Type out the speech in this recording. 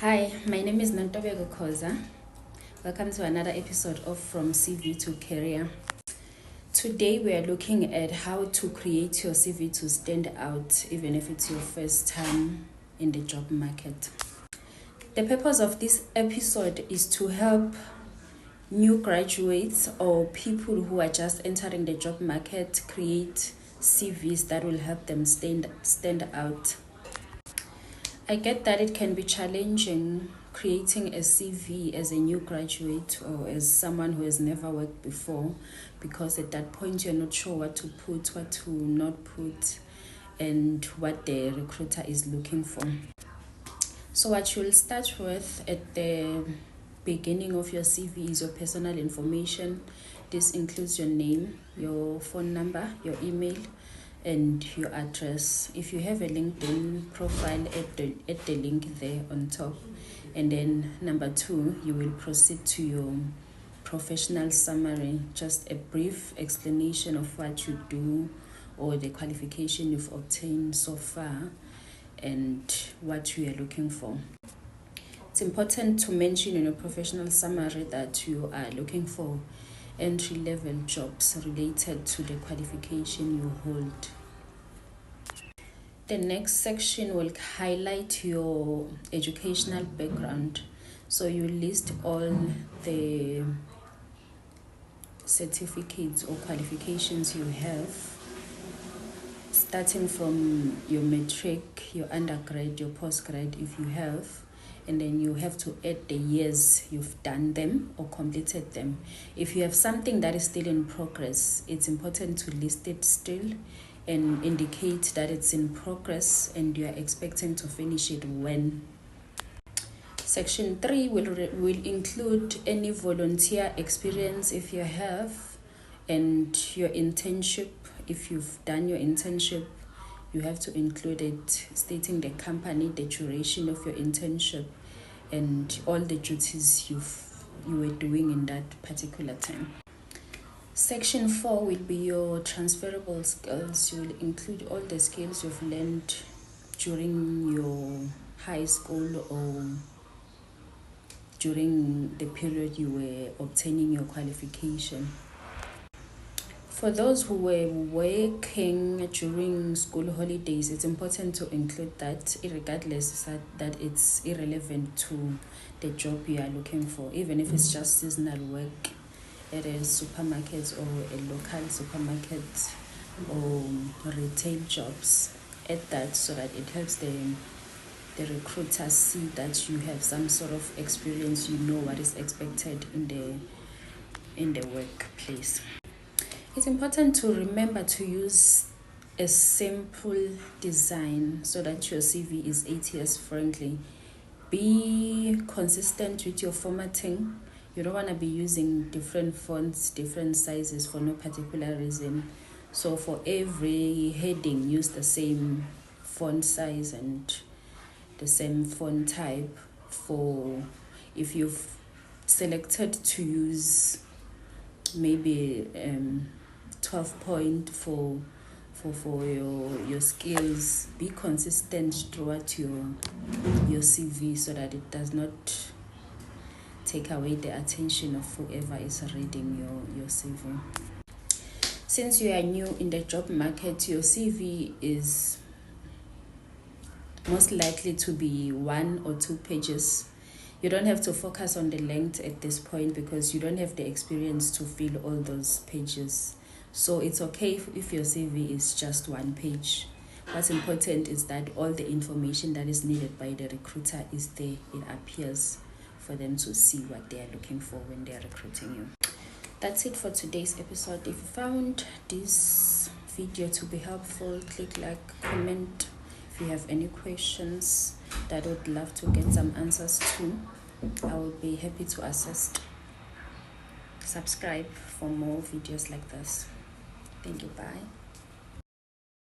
Hi, my name is Nantobeko Koza. Welcome to another episode of From CV to Career. Today we are looking at how to create your CV to stand out even if it's your first time in the job market. The purpose of this episode is to help new graduates or people who are just entering the job market create CVs that will help them stand out. I get that it can be challenging creating a CV as a new graduate or as someone who has never worked before, because at that point you're not sure what to put, what to not put, and what the recruiter is looking for. So what you'll start with at the beginning of your CV is your personal information. This includes your name, your phone number, your email, and your address. If you have a LinkedIn profile, add the link there on top. And then number 2, you will proceed to your professional summary, just a brief explanation of what you do or the qualification you've obtained so far and what you are looking for. It's important to mention in your professional summary that you are looking for entry-level jobs related to the qualification you hold. The next section will highlight your educational background. So you list all the certificates or qualifications you have, starting from your matric, your undergrad, your postgrad if you have, and then you have to add the years you've done them or completed them. If you have something that is still in progress, it's important to list it still and indicate that it's in progress and you are expecting to finish it when. Section 3 will include any volunteer experience if you have, and your internship. If you've done your internship, you have to include it, stating the company, the duration of your internship, and all the duties you were doing in that particular time. Section 4 will be your transferable skills. You will include all the skills you've learned during your high school or during the period you were obtaining your qualification. For those who were working during school holidays, it's important to include that, regardless that it's irrelevant to the job you are looking for, even if it's just seasonal work at a supermarket or a local supermarket or retail jobs. Add that so that it helps the recruiter see that you have some sort of experience, you know what is expected in the workplace. It's important to remember to use a simple design so that your CV is ATS friendly. Be consistent with your formatting. You don't want to be using different fonts, different sizes for no particular reason. So for every heading, use the same font size and the same font type. For if you've selected to use maybe 12 point for your skills, be consistent throughout your CV so that it does not take away the attention of whoever is reading your CV. Since you are new in the job market, your CV is most likely to be 1 or 2 pages. You don't have to focus on the length at this point because you don't have the experience to fill all those pages. So it's okay if your CV is just 1 page. What's important is that all the information that is needed by the recruiter is there. It appears for them to see what they are looking for when they are recruiting you. That's it for today's episode. If you found this video to be helpful, click like, comment. If you have any questions that I would love to get some answers to, I will be happy to assist. Subscribe for more videos like this. Thank you. Bye.